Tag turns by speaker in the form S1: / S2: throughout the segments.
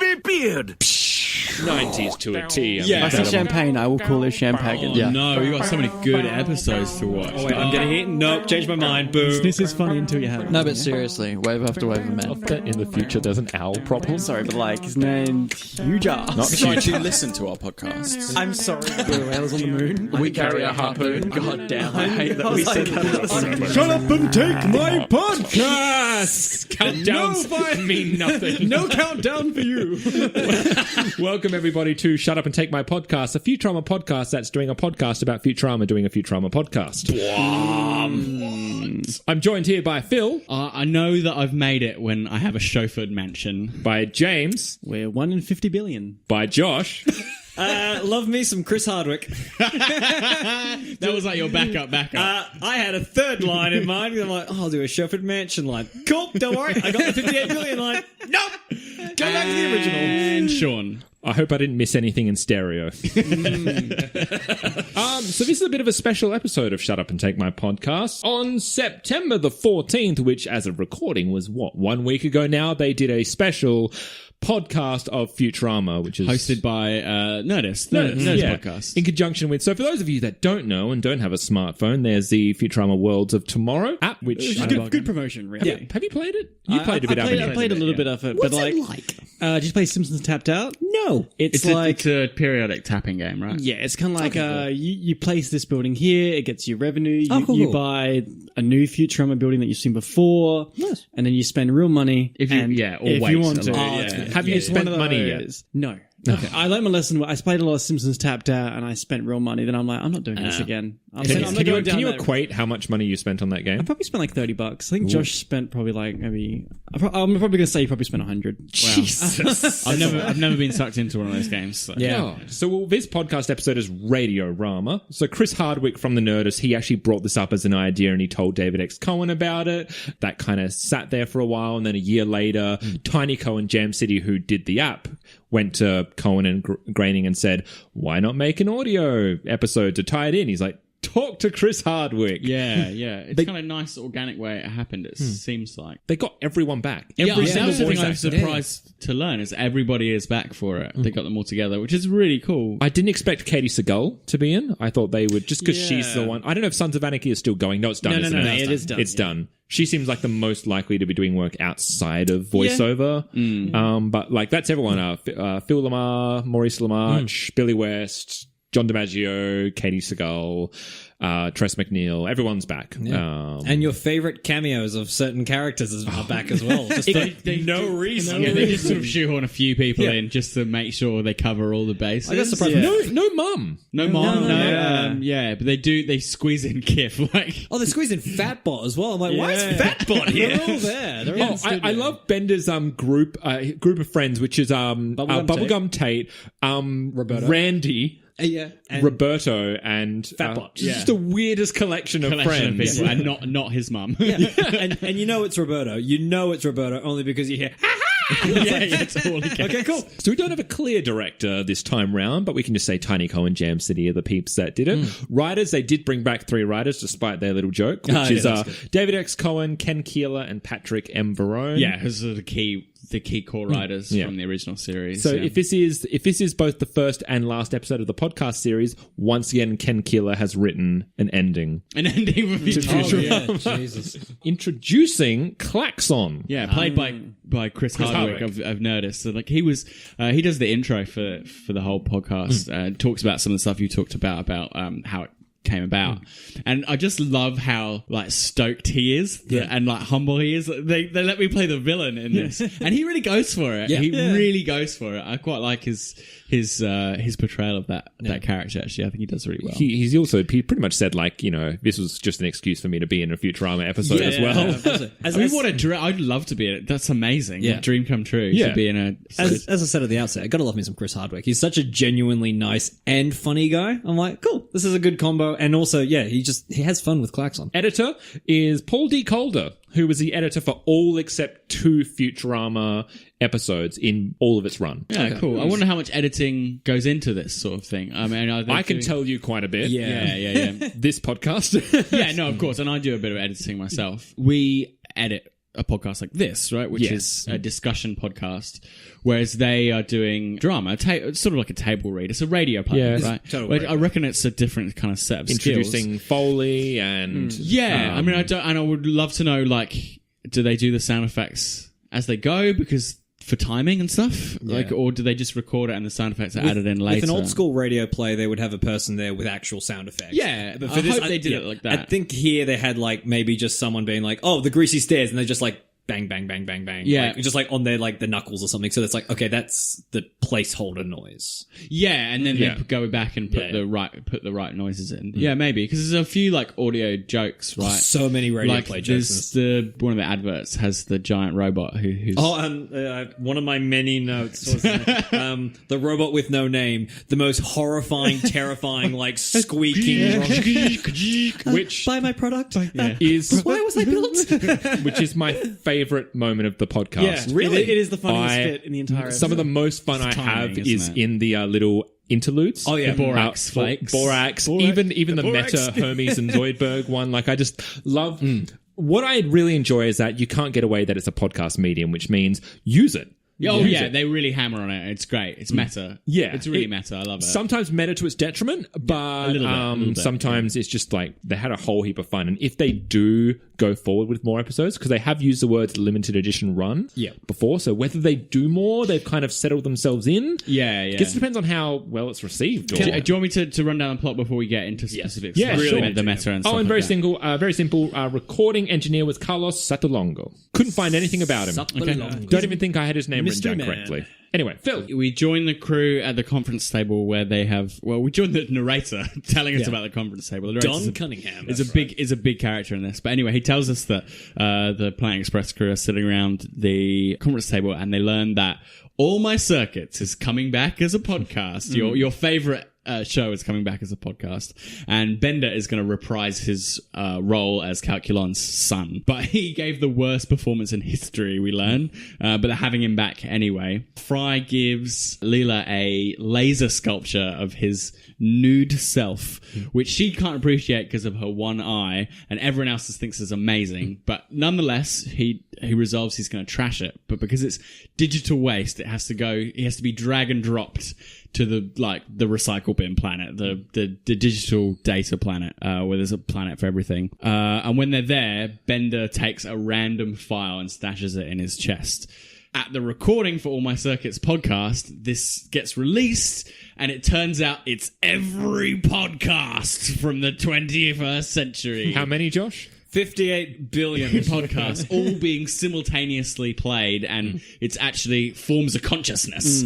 S1: wavy beard.
S2: 90s to a T.
S3: If I see champagne, I will call it champagne.
S4: Oh, no, we've got so many good episodes to watch.
S5: Oh, wait, I'm getting it. Nope, changed my mind. Boo.
S3: This is funny until you have it.
S6: No, but seriously, wave after wave of men.
S2: In the future, there's an owl problem.
S3: Sorry, but like, his name's Huge Ass.
S2: Not
S4: So
S2: huge.
S4: do you listen to our podcast?
S3: I'm sorry. Blue whales on the moon.
S6: We carry a harpoon. God damn, I hate that we said that.
S3: Shut up and take my podcast!
S2: Countdowns mean nothing.
S3: No countdown for you.
S2: Welcome, everybody, to Shut Up and Take My Podcast, a Futurama podcast that's doing a podcast about Futurama doing a Futurama podcast. I'm joined here by Phil,
S4: I know that I've made it when I have a chauffeured mansion.
S2: by James,
S3: We're 1 in 50 billion.
S2: by Josh,
S5: Love me some Chris Hardwick.
S4: That was like your backup.
S5: I had a third line in mind. I'm like, I'll do a Sherford Mansion line. Cool, don't worry. I got the 58 million line. Nope. Go back to the original.
S4: And Sean.
S2: I hope I didn't miss anything in stereo. So this is a bit of a special episode of Shut Up and Take My Podcast. On September the 14th, which as of recording was 1 week ago now, they did a special podcast of Futurama, which is
S4: Hosted by Nerdist. Nerdist
S2: yeah,
S4: podcast.
S2: in conjunction with. So for those of you that don't know and don't have a smartphone, there's the Futurama Worlds of Tomorrow app, which
S3: Good promotion, really.
S2: have you played it? You played a bit.
S3: I played a little bit of it,
S5: What's
S3: but like,
S5: it like?
S3: did you play Simpsons Tapped Out?
S5: No.
S3: It's
S4: It's
S3: like
S4: a periodic tapping game, right?
S3: yeah, it's kind of like you place this building here, it gets you revenue.
S5: Cool.
S3: You buy a new Futurama building that you've seen before,
S5: Nice.
S3: and then you spend real money.
S4: If you-
S3: and
S4: yeah, or
S3: if
S4: wait
S3: you want
S4: a
S3: to.
S4: lot.
S3: Yeah.
S2: Have you
S3: It's
S2: spent
S3: one of
S2: money yet?
S3: those- No. Okay. I learned my lesson. I played a lot of Simpsons Tapped Out, and I spent real money. Then I'm like, I'm not doing this again.
S2: Can you equate how much money you spent on that game?
S3: I probably spent like $30. I think Josh spent probably like maybe. I'm probably gonna say he probably spent 100.
S2: Jesus.
S4: I've never been sucked into one of those games. So.
S5: Yeah.
S2: So this podcast episode is Radiorama. So Chris Hardwick from the Nerdist, he actually brought this up as an idea and he told David X. Cohen about it. That kind of sat there for a while, and then a year later, Tiny Cohen Jam City, who did the app, went to Cohen and Groening and said, why not make an audio episode to tie it in? He's like, talk to Chris Hardwick.
S4: Yeah. It's kind of a nice organic way it happened, it seems like.
S2: They got everyone back.
S4: That
S2: Every
S4: was
S2: single
S4: the thing
S2: voice
S4: I was
S2: actor.
S4: surprised to learn is everybody is back for it. They got them all together, which is really cool.
S2: I didn't expect Katie Seagal to be in. I thought they would, just because she's the
S3: Yeah.
S2: one. I don't know if Sons of Anarchy is still going. No, it's done.
S3: No,
S2: isn't
S3: no,
S2: it?
S3: it is done.
S2: It's done. She seems like the most likely to be doing work outside of voiceover. But like that's everyone. Phil Lamar, Maurice LaMarche, Billy West, John DiMaggio, Katie Seagal, Tress MacNeille. Everyone's back.
S5: And your favorite cameos of certain characters are back as well. Just for no reason.
S4: Yeah, they just sort of shoehorn a few people in just to make sure they cover all the bases.
S5: I got surprised.
S2: No mum.
S4: No mom,
S5: No.
S4: but they squeeze in Kif. Like,
S5: Oh, they squeezed in Fatbot as well. I'm like, why is Fatbot here? They're all there. They're all
S2: I love Bender's group of friends, which is Bubblegum Tate,
S5: Roberto.
S2: Randy.
S5: yeah. And
S2: Roberto and
S5: Fatbot.
S2: just the weirdest collection of friends.
S4: people, and not his mum.
S5: and you know it's Roberto. You know it's Roberto only because you hear,
S4: It's all he gets.
S5: okay, cool.
S2: So we don't have a clear director this time round, but we can just say Tiny Cohen Jam City are the peeps that did it. Writers, they did bring back 3 writers despite their little joke, which is David X. Cohen, Ken Keeler, and Patrick M. Barone.
S4: Yeah, who's the key core writers from the original series.
S2: So if this is both the first and last episode of the podcast series, once again Ken Keeler has written an ending.
S4: an ending with
S5: Yeah, Jesus.
S2: Introducing Klaxon.
S4: Yeah, played by Chris Hardwick. I've noticed. So like he does the intro for the whole podcast. Talks about some of the stuff you talked about how it came about, and I just love how like stoked he is and like humble he is. They let me play the villain in this, and he really goes for it. He really goes for it. I quite like his portrayal of that character. Actually, I think he does really well.
S2: He pretty much said like, you know, this was just an excuse for me to be in a Futurama episode as well.
S4: I'd love to be in it. That's amazing.
S5: Yeah.
S4: Dream come true.
S2: Yeah.
S4: To be in a.
S5: As I said at the outset, I gotta love me some Chris Hardwick. He's such a genuinely nice and funny guy. I'm like, cool, this is a good combo. And also, he has fun with Klaxon.
S2: Editor is Paul D. Calder, who was the editor for all except 2 Futurama episodes in all of its run.
S4: Yeah, cool. I wonder how much editing goes into this sort of thing. I mean,
S2: I can tell you quite a bit.
S4: Yeah.
S2: This podcast.
S4: Yeah, no, of course. And I do a bit of editing myself. We edit a podcast like this, right? Which
S2: Yes.
S4: is a discussion podcast, whereas they are doing drama. It's sort of like a table read. It's a radio play,
S2: Yeah,
S4: right?
S5: totally
S4: But I reckon it's a different kind of set of
S2: Introducing
S4: skills.
S2: Foley and
S4: Yeah, I mean, I would love to know, like, do they do the sound effects as they go because for timing and stuff, like, or do they just record it and the sound effects are added in later?
S5: With an old school radio play, they would have a person there with actual sound effects.
S4: Yeah,
S5: But
S4: I hope they did it like that.
S5: I think here they had like maybe just someone being like, "Oh, the greasy stairs," and they just like bang, bang, bang, bang, bang.
S4: Yeah.
S5: Like, just like on their like the knuckles or something. So it's like, okay, that's the placeholder noise.
S4: Yeah, and then
S2: Yeah.
S4: they go back and put
S5: Yeah.
S4: the right noises in. Yeah, maybe because there's a few like audio jokes, right?
S5: So many radio
S4: like
S5: play jokes.
S4: there's one of the adverts has the giant robot who's
S5: One of my many notes was the robot with no name, the most horrifying, terrifying, like squeaking.
S2: which
S5: Buy my product.
S2: is
S5: Why was I built?
S2: which is my favorite moment of the podcast.
S3: Yeah,
S5: Really?
S3: It is the funniest
S2: I-
S3: bit in the entire
S2: Some of the most fun I
S4: timing,
S2: have
S4: isn't
S2: is
S4: it?
S2: in the little interludes.
S5: Oh, yeah.
S4: The Borax flakes.
S2: Borax. Even the meta Hermes and Zoidberg one. Like, I just love. What I really enjoy is that you can't get away that it's a podcast medium, which means use it.
S4: Oh
S2: Use
S4: yeah,
S2: it.
S4: they really hammer on it. It's great. It's meta.
S2: Yeah.
S4: it's really meta. I love it.
S2: Sometimes meta to its detriment, but
S4: little bit,
S2: sometimes it's just like they had a whole heap of fun. And if they do go forward with more episodes, because they have used the words limited edition run before, so whether they do more, they've kind of settled themselves in.
S4: Yeah.
S2: Guess it depends on how well it's received.
S4: Do you want me to run down the plot before we get into specifics?
S2: Yeah,
S4: Like
S2: sure.
S4: The meta and stuff.
S2: Oh, and
S4: like
S2: very simple. Recording engineer was Carlos Satolongo. Couldn't find anything about him.
S5: Satolongo.
S2: Don't even think I had his name written
S5: Mystery
S2: down
S5: man.
S2: correctly. Anyway, Phil.
S4: We join the crew at the conference table where they have. Well, we join the narrator telling us about the conference table. The narrator's
S5: Don Cunningham.
S4: is a big character in this. But anyway, he tells us that the Planet Express crew are sitting around the conference table and they learn that All My Circuits is coming back as a podcast. Your favorite show is coming back as a podcast, and Bender is going to reprise his role as Calculon's son. But he gave the worst performance in history, we learn, but they're having him back anyway. Fry gives Leela a laser sculpture of his nude self, which she can't appreciate because of her one eye, and everyone else just thinks is amazing. But nonetheless, he resolves he's going to trash it. But because it's digital waste, it has to go. He has to be drag and dropped to the recycle bin planet, the digital data planet, where there's a planet for everything. And when they're there, Bender takes a random file and stashes it in his chest. At the recording for All My Circuits podcast, this gets released, and it turns out it's every podcast from the 21st century.
S2: How many, Josh?
S5: 58 billion
S4: podcasts all being simultaneously played, and it's actually forms a consciousness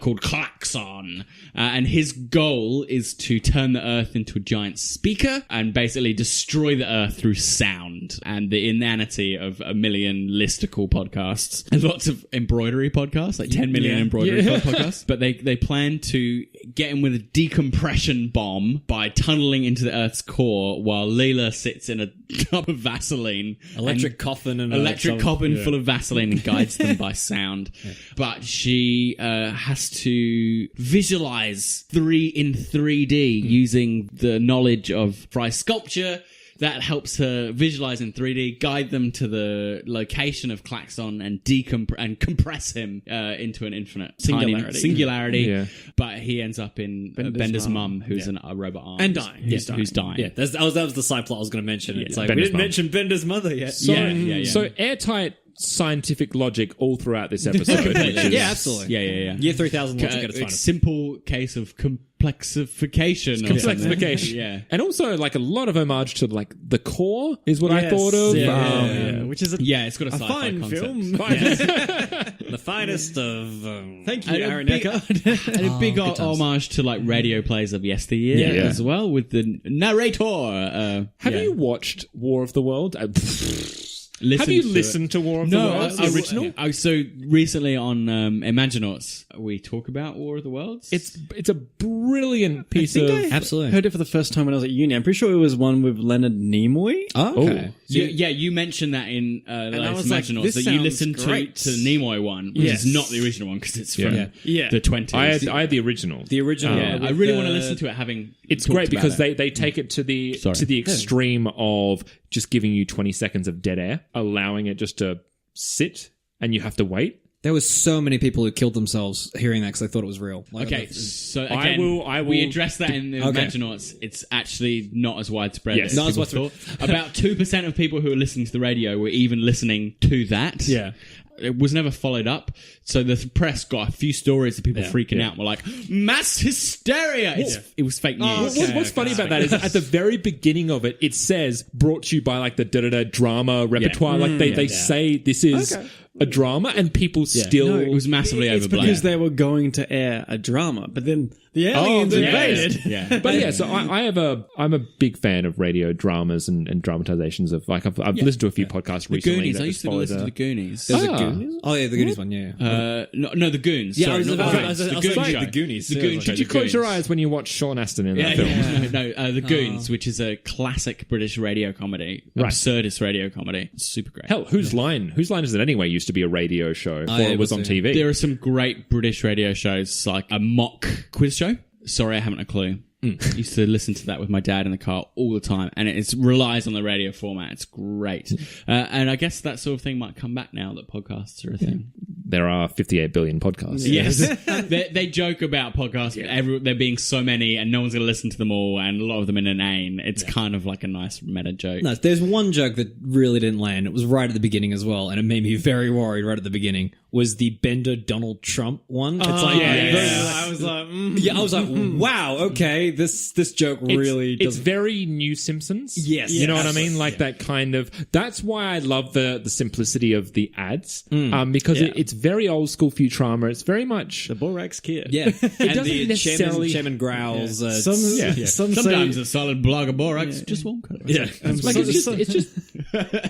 S4: called Klaxon. And his goal is to turn the Earth into a giant speaker and basically destroy the Earth through sound and the inanity of a million listicle podcasts and lots of embroidery podcasts, like 10 million embroidery podcasts. But they plan to get him with a decompression bomb by tunneling into the Earth's core while Leela sits in a tub of Vaseline,
S5: electric coffin and
S4: electric coffin full of Vaseline, and guides them by sound. But she has to visualize in 3D using the knowledge of Fry's sculpture. That helps her visualize in 3D, guide them to the location of Klaxon, and compress him into an infinite singularity.
S2: Yeah.
S4: But he ends up in Bender's mum, who's a robot arm,
S3: And dying.
S4: Who's dying.
S5: Yeah, that was the side plot I was going to mention. It's like
S2: Bender's
S5: we didn't
S2: mum.
S5: mention Bender's mother yet.
S4: Yeah.
S2: So airtight scientific logic all throughout this episode. which is-
S5: Yeah, absolutely.
S4: Yeah.
S5: Year 3000 logic at its
S4: A
S5: finest.
S4: simple case of complexification. or something.
S2: Complexification.
S4: Yeah.
S2: And also, like, a lot of homage to, like, The Core is what I thought of.
S3: which is a
S4: It's got a sci-fi
S3: fine
S4: concept.
S3: film.
S5: The finest of...
S3: Thank you,
S4: And
S3: Aaron
S4: big-
S3: Eckhart.
S4: And a big homage to like radio plays of yesteryear
S2: Yeah.
S4: as well, with the narrator.
S2: Have you watched War of the World? Have you listened to War of the Worlds, the original?
S4: So recently on Imaginauts, we talk about War of the Worlds.
S2: It's a brilliant piece of...
S5: Absolutely.
S3: Heard it for the first time when I was at uni. I'm pretty sure it was one with Leonard Nimoy.
S5: Oh, okay.
S4: You mentioned that in the
S3: I
S4: latest
S3: was like,
S4: Imaginauts,
S3: this
S4: that you
S3: sounds
S4: listened
S3: great.
S4: to the Nimoy one, which
S3: Yes.
S4: is not the original one because it's from
S2: Yeah.
S4: the 20s.
S2: I had the original.
S5: The original.
S4: Yeah, I really want to listen to it. Having
S2: It's
S4: talked
S2: great
S4: about
S2: because
S4: it.
S2: they take it to the
S4: Sorry.
S2: extreme of just giving you 20 seconds of dead air, allowing it just to sit, and you have to wait.
S5: There was so many people who killed themselves hearing that because they thought it was real. Like,
S4: Okay, so again,
S2: I will
S4: we addressed that in the Imaginauts. It's actually not as widespread as
S5: Not as
S4: people
S5: widespread.
S4: thought. About 2% of people who are listening to the radio were even listening to that.
S5: Yeah.
S4: It was never followed up. So the press got a few stories of people freaking out and were like, mass hysteria! It was fake news.
S2: What's funny about that is at the very beginning of it, it says brought to you by like the drama repertoire. Like they say this is a drama, and people still.
S4: It was massively
S3: It's
S4: overblown.
S3: because they were going to air a drama, but then the aliens invaded.
S4: Yeah.
S2: But yeah, so I'm a big fan of radio dramas and dramatizations of like I've listened to a few podcasts
S4: The
S2: recently.
S4: Goonies.
S2: that
S4: I
S2: just
S4: used to
S2: follow
S4: listen to the Goonies.
S5: There's a Goonies? Oh, yeah, the Goonies one, yeah.
S4: No, the Goons.
S5: Yeah,
S4: Sorry,
S5: I was
S4: not
S5: about-
S4: the
S5: I
S4: Goons.
S5: was-
S4: The
S5: I was
S4: Goon
S5: like,
S4: show.
S5: the Goonies.
S4: The
S5: Yeah,
S4: Goon
S5: okay.
S4: show.
S2: Did you
S4: The
S2: close your
S4: Goons.
S2: eyes when you watched Sean Astin in that film?
S4: The Goons, which is a classic British radio comedy, absurdist radio comedy. It's super great.
S2: Hell, Whose Line is it anyway? Used to be a radio show before
S5: yeah,
S2: it was on
S5: was
S2: TV.
S4: There are some great British radio shows, like a mock quiz show. Sorry, I haven't a clue. Used to listen to that with my dad in the car all the time, and it relies on the radio format. It's great. And I guess that sort of thing might come back now that podcasts are a thing.
S2: There are 58 billion podcasts.
S4: Yes. they joke about podcasts, there being so many, and no one's going to listen to them all, and a lot of them in inane. It's kind of like a nice meta joke.
S5: No, there's one joke that really didn't land. It was right at the beginning as well, and it made me very worried right at the beginning. Was the Bender Donald Trump one? It's like
S3: I was like,
S5: I was like, wow, okay, this joke really
S2: It's
S5: doesn't.
S2: very New Simpsons.
S5: Yes.
S2: You know what I mean? Like that kind of. That's why I love the simplicity of the ads, because it's very old school Futurama. It's very much.
S3: the Borax Kid.
S5: Yeah, it
S2: doesn't necessarily-
S5: Chairman growls.
S4: Sometimes a solid block of borax just won't cut it.
S5: Yeah,
S2: Like it's just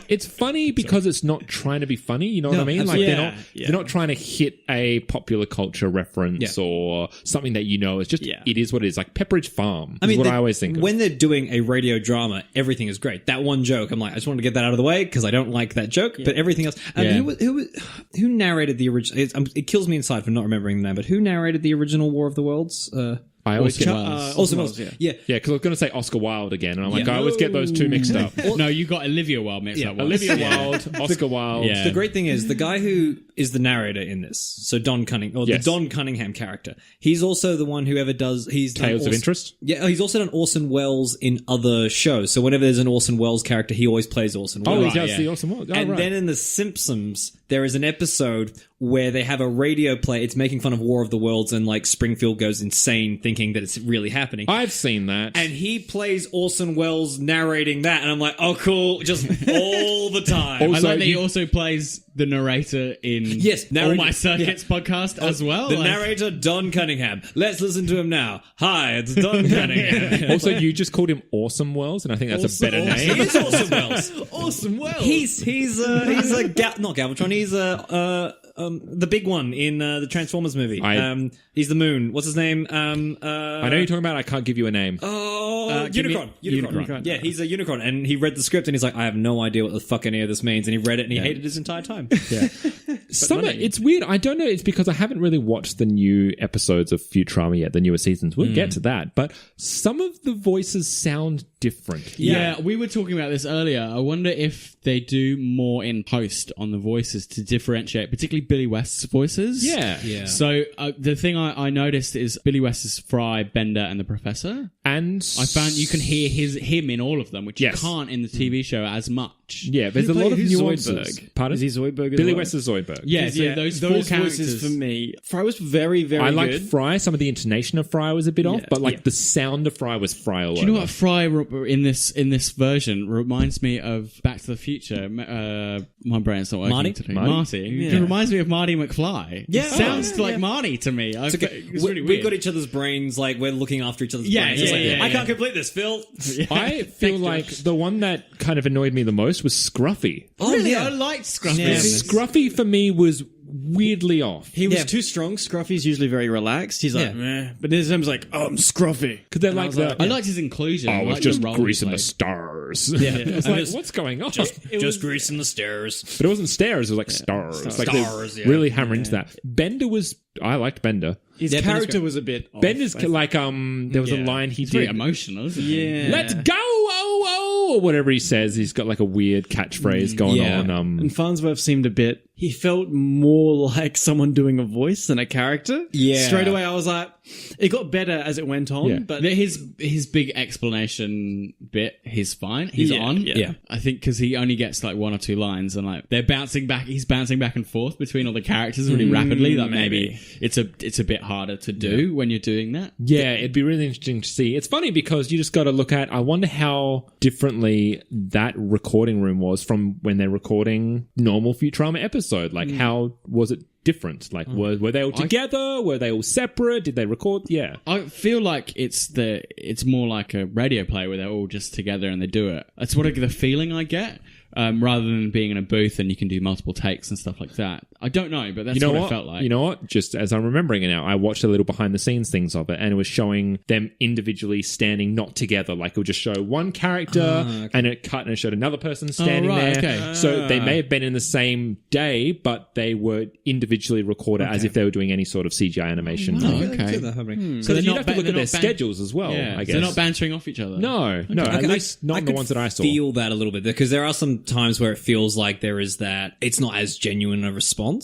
S2: it's funny because it's not trying to be funny. You know what I mean? Like they're not trying to hit a popular culture reference or something that you know. It's just it is what it is. Like Pepperidge Farm. Is what I always think.
S5: When they're doing a radio drama, everything is great. That one joke, I'm like, I just wanted to get that out of the way because I don't like that joke. But everything else, who narrated the original? It kills me inside for not remembering the name. But who narrated the original War of the Worlds?
S2: I always get
S5: Orson Welles. Yeah.
S2: because I was going to say Oscar Wilde again, and I'm like, I always get those two mixed up.
S4: No, you got Olivia Wilde mixed up.
S2: Olivia Wilde, Oscar Wilde.
S4: Yeah.
S5: The great thing is the guy who is the narrator in this, so Don Cunningham, or
S2: Yes.
S5: the Don Cunningham character. He's also the one who ever does. He's done
S2: Tales of Interest.
S5: Yeah, he's also done Orson Welles in other shows. So whenever there's an Orson Welles character, he always plays Orson Welles.
S2: Oh, he does the Awesome World.
S5: And then in The Simpsons, there is an episode where they have a radio play. It's making fun of War of the Worlds, and like Springfield goes insane thinking that it's really happening.
S2: I've seen that.
S5: And he plays Orson Welles narrating that, and I'm like, oh, cool, just all the time.
S4: I
S2: Also,
S4: like that he also plays the narrator in All My Circuits podcast as well.
S5: The
S4: Like-
S5: narrator, Don Cunningham. Let's listen to him now. Hi, it's Don Cunningham.
S2: Also, you just called him Awesome Wells, and I think that's a better
S5: He
S2: name.
S5: is Orson Welles.
S3: Awesome Wells.
S5: He's not Galvatron. He's the big one in the Transformers movie. He's the Moon. What's his name?
S2: I know you're talking about. I can't give you a name.
S5: Unicron.
S2: Unicron.
S5: Yeah, he's a Unicron, and he read the script and he's like, I have no idea what the fuck any of this means, and he read it and he hated his entire time.
S2: Yeah. It's weird. I don't know. It's because I haven't really watched the new episodes of Futurama yet, the newer seasons. We'll get to that. But some of the voices sound different.
S4: Yeah, we were talking about this earlier. I wonder if they do more in post on the voices to differentiate, particularly Billy West's voices.
S2: Yeah.
S4: So the thing I noticed is Billy West is Fry, Bender, and the Professor.
S2: And
S4: I found you can hear him in all of them, which
S2: Yes.
S4: you can't in the TV show as much.
S2: yeah, there's a lot of
S3: who's
S2: nuances.
S3: Zoidberg?
S2: Pardon?
S3: Is he Zoidberg as
S2: Billy
S3: well?
S2: West is Zoidberg.
S4: Yeah, so those four
S3: voices
S4: characters
S3: for me. Fry was very, very
S2: I liked
S3: good.
S2: Fry. Some of the intonation of Fry was a bit off, but like the sound of Fry was Fry all
S4: Do you know what Fry in this version reminds me of Back to the Future? My brain's not working
S5: Marty?
S4: today.
S2: Marty?
S4: Marty. It reminds me of Marty McFly.
S5: Yeah.
S4: It sounds like Marty to me.
S5: It's okay.
S4: It's really
S5: We've
S4: weird.
S5: got each other's brains, like we're looking after each other's
S4: Yeah,
S5: brains. It's
S4: yeah,
S5: like,
S4: yeah,
S5: I
S4: yeah.
S5: can't complete this, Phil.
S2: I feel like the one that kind of annoyed me the most was Scruffy.
S4: Really? I liked Scruffy.
S5: Yeah.
S2: Scruffy for me was weirdly off.
S3: He was too strong. Scruffy's usually very relaxed. He's like,
S5: Yeah.
S3: meh. But this time's like, oh, I'm Scruffy.
S2: Because they're like the...
S4: I liked his inclusion.
S2: I was
S4: liked
S2: just
S4: the role
S2: greasing
S4: he
S2: the
S4: played.
S2: stars.
S5: Yeah.
S2: It's like, what's going on?
S5: Just greasing the stairs.
S2: But it wasn't stairs, it was like stars. Like
S5: Stars,
S2: they're
S5: yeah.
S2: really hammering into that. Bender was... I liked Bender.
S3: His
S5: Yeah, Bender's
S3: character
S5: great.
S3: was a bit off.
S2: Bender's like... there was a line he
S4: It's very
S2: did.
S4: emotional, isn't it?
S3: Yeah.
S2: Let's go! Oh, or whatever he says. He's got like a weird catchphrase going on.
S3: And Farnsworth seemed a bit... He felt more like someone doing a voice than a character.
S5: Yeah.
S3: Straight away, I was like... It got better as it went on, but...
S4: His big explanation bit, he's fine. He's on.
S5: Yeah.
S4: I think because he only gets like 1 or 2 lines, and like they're bouncing back. He's bouncing back and forth between all the characters really rapidly. Like maybe it's a bit harder to do when you're doing that.
S2: Yeah, it'd be really interesting to see. It's funny because you just got to look at, I wonder how differently that recording room was from when they're recording normal Futurama episode. Like, how was it different? Like, were they all together? Were they all separate? Did they record? Yeah.
S4: I feel like it's more like a radio play where they're all just together and they do it. That's what the feeling I get. Rather than being in a booth and you can do multiple takes and stuff like that. I don't know, but that's what it felt like.
S2: You know what? Just as I'm remembering it now, I watched a little behind the scenes things of it, and it was showing them individually standing, not together. Like, it would just show one character and it cut and it showed another person standing there.
S4: Okay.
S2: So they may have been in the same day, but they were individually recorded as if they were doing any sort of CGI animation. So then you'd have to look at their schedules as well, I guess.
S4: So they're not bantering off each other?
S2: No, at least not in the ones that I saw.
S5: I feel that a little bit, because there are some times where it feels like there is that it's not as genuine a response.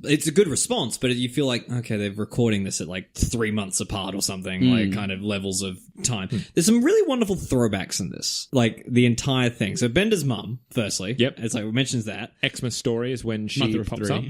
S5: It's a good response, but you feel like, okay, they're recording this at like 3 months apart or something, like kind of levels of time. There's some really wonderful throwbacks in this, like the entire thing. So Bender's mum, firstly.
S2: Yep.
S5: It's like, it mentions that.
S2: Xmas story is when she
S4: Mother of
S2: pops
S4: 3.
S2: up.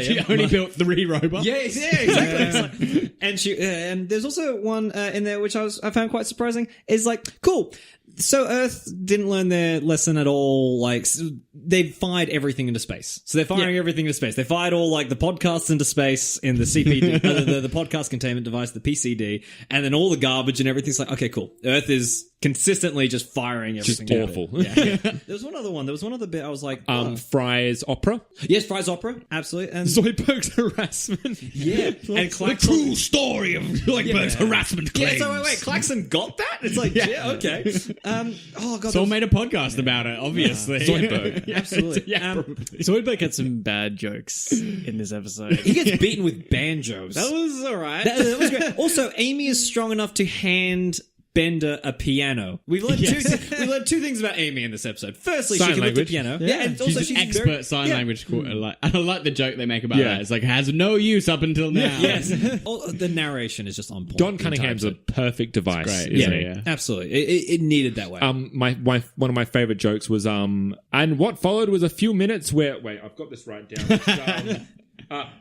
S4: She only built 3 robots.
S5: Yeah, exactly. It's like, and there's also one in there which I found quite surprising. Is like, cool. So Earth didn't learn their lesson at all. Like, they've fired everything into space. So they're firing everything into space. They fired all like the podcasts into space in the CPD, the podcast containment device, the PCD, and then all the garbage and everything's like, okay, cool. Earth is consistently just firing everything.
S2: Just awful.
S5: Yeah. There was one other one. There was one other bit I was like,
S2: Fry's opera.
S5: yes, Fry's opera, absolutely. And
S2: Zoidberg's harassment.
S5: yeah, and
S4: The cruel story of Zoidberg's harassment claims.
S5: Yeah, so wait, Klaxon got that? It's like, yeah okay. Oh god,
S4: So made a podcast about it, obviously.
S2: Zoidberg.
S5: absolutely.
S3: Zoidberg had some bad jokes in this episode.
S5: He gets beaten with banjos.
S3: That was alright.
S5: That was great. Also, Amy is strong enough to hand Bender a piano. We learned two things about Amy in this episode. Firstly,
S2: Sign
S5: she can lift a
S2: language.
S5: piano.
S3: Yeah.
S5: And also
S4: She's an expert
S5: very,
S4: sign language quarter. Like, I like the joke they make about that. It's like, has no use up until now.
S5: Yes. The narration is just on point.
S2: Don Cunningham's a perfect device.
S4: great.
S2: Isn't
S5: Yeah,
S2: he?
S5: absolutely. It needed that way.
S2: One of my favorite jokes was and what followed was a few minutes where I've got this right down.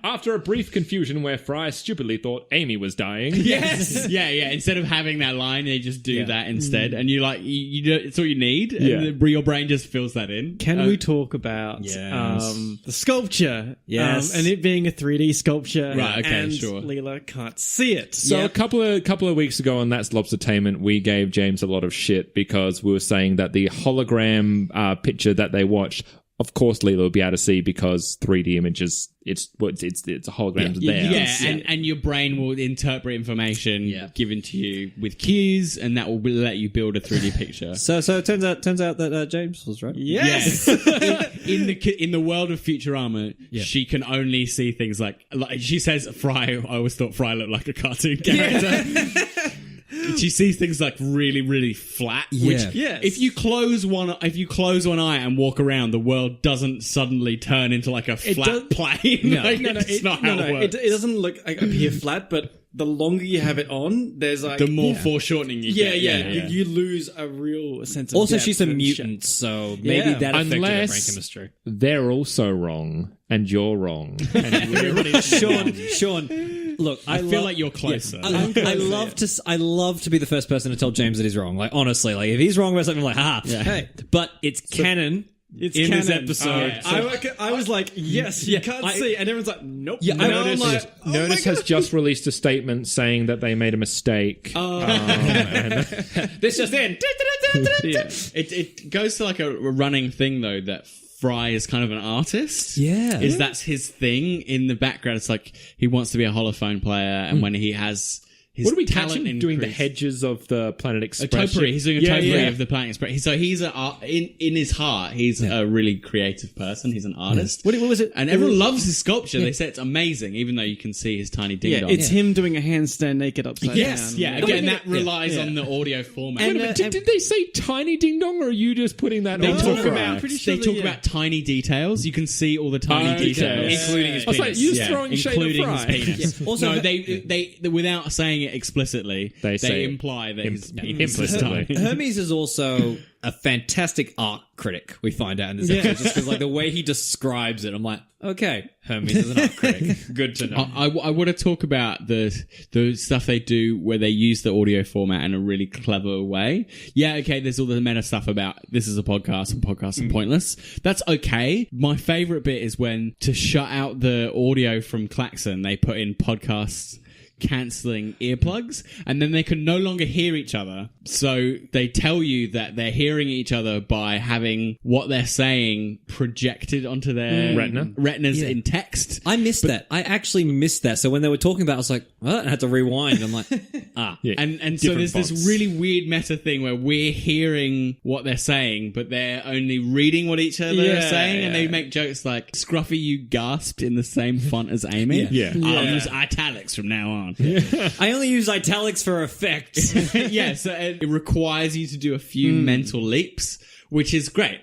S2: After a brief confusion where Fry stupidly thought Amy was dying.
S4: Yes. yeah. Instead of having that line, they just do that instead, and you like you it's all you need. And your brain just fills that in.
S3: Can we talk about the sculpture?
S5: Yes.
S3: And it being a 3D sculpture.
S4: Right, okay,
S3: and
S4: sure.
S3: Leela can't see it.
S2: So a couple of weeks ago on That's Lobstertainment, we gave James a lot of shit because we were saying that the hologram picture that they watched, of course, Leela will be able to see because 3D images, it's a holograms there.
S4: Yeah, and your brain will interpret information given to you with cues, and that will let you build a 3D picture.
S5: So it turns out that James was right.
S3: Yes.
S4: in the world of Futurama, she can only see things like she says Fry. I always thought Fry looked like a cartoon character. She sees things like really, really flat. Which, if you close one eye and walk around, the world doesn't suddenly turn into like a flat plane.
S3: No,
S4: It's not how it works.
S3: It doesn't look appear flat, but the longer you have it on, there's like
S4: The more foreshortening you get.
S3: You lose a real sense of.
S5: Also,
S3: depth
S5: she's a
S3: and
S5: mutant, so maybe that affected her brain
S2: Unless
S5: chemistry.
S2: they're also wrong and you're wrong. And we're
S5: Sean, look,
S4: I feel like you're closer.
S5: I love to be the first person to tell James that he's wrong. Like, honestly, like if he's wrong about something, I'm like, haha. Hey, but it's canon.
S3: It's
S5: in
S3: canon.
S5: this episode.
S3: I was like, yes, you can't see, and everyone's like, nope.
S5: Yeah,
S3: no,
S5: Notice,
S3: I'm like, oh
S2: Notice has just released a statement saying that they made a mistake.
S5: This just in.
S4: It goes to like a running thing though that Fry is kind of an artist.
S5: Yeah.
S4: That's his thing in the background. It's like he wants to be a holophone player, and when he has
S2: What do we catch
S4: talent
S2: him doing? The
S4: increased.
S2: hedges of the Planet
S4: A
S2: Express.
S4: topiary. He's doing a topiary
S2: yeah.
S4: of the Planet Express. So he's in his heart, he's a really creative person. He's an artist.
S3: What was it?
S4: And everyone loves his sculpture. They say it's amazing, even though you can see his tiny ding
S3: Yeah,
S4: dong.
S3: it's him doing a handstand naked upside
S4: Yes,
S3: down.
S4: yeah. Again, that relies on the audio format.
S3: And,
S2: Wait a minute, did they say tiny ding dong, or are you just putting that
S4: They
S2: on
S4: talk
S2: top
S4: about
S2: of
S3: sure
S4: they
S3: that,
S4: talk
S3: yeah.
S4: about tiny details. You can see all the tiny
S2: Okay.
S4: details,
S5: Including his
S2: I was like,
S5: penis.
S2: you're throwing shade at
S4: including his
S2: Fry.
S4: penis.
S5: Also,
S4: no, they without saying it explicitly,
S2: They say it
S4: imply that his penis is
S2: implicitly.
S4: tiny.
S5: Hermes is also a fantastic art critic, we find out in this episode. Just because, like, the way he describes it, I'm like, okay, Hermes is an art critic. Good to know.
S4: I want to talk about the stuff they do where they use the audio format in a really clever way. Yeah, okay, there's all the meta stuff about this is a podcast and podcasts are pointless. That's okay. My favorite bit is when, to shut out the audio from Klaxon, they put in podcasts cancelling earplugs, and then they can no longer hear each other. So they tell you that they're hearing each other by having what they're saying projected onto their retinas in text.
S5: I missed that. I actually missed that. So when they were talking about it, I was like, what? I had to rewind. I'm like,
S2: Yeah.
S4: And so there's this really weird meta thing where we're hearing what they're saying, but they're only reading what each other are saying, and they make jokes like, Scruffy, you gasped in the same font as Amy.
S2: Yeah.
S4: I'll use italics from now on.
S5: I only use italics for effect.
S4: Yeah, so it requires you to do a few mental leaps, which is great.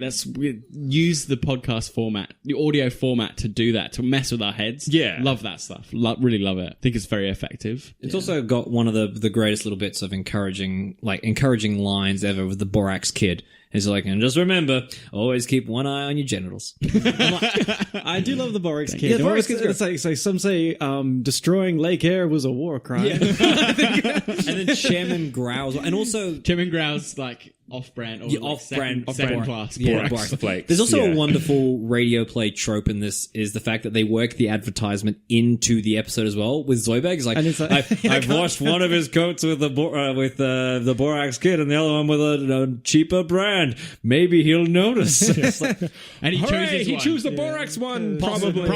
S4: Use the podcast format, the audio format, to do that, to mess with our heads.
S2: Yeah.
S4: Love that stuff. Really love it. I think it's very effective.
S5: It's also got one of the greatest little bits of encouraging lines ever with the Borax kid. It's like, and just remember, always keep one eye on your genitals.
S3: I do love the Borax kid.
S5: Yeah, the Borax
S3: it's like some say destroying Lake Air was a war crime.
S5: And then Chairman growls, and also
S4: Chairman Grow's like off-brand or
S5: off-brand
S4: second class.
S5: Yeah,
S2: Borax flakes.
S5: There's also
S2: Yeah.
S5: a wonderful radio play trope in this, is the fact that they work the advertisement into the episode as well with Zoidberg. It's like,
S3: And it's like-
S5: I've washed one of his coats with the Borax kid and the other one with a cheaper brand. Maybe he'll notice. It's like,
S4: And he
S2: Hooray,
S4: chooses
S2: chose the Borax one, probably.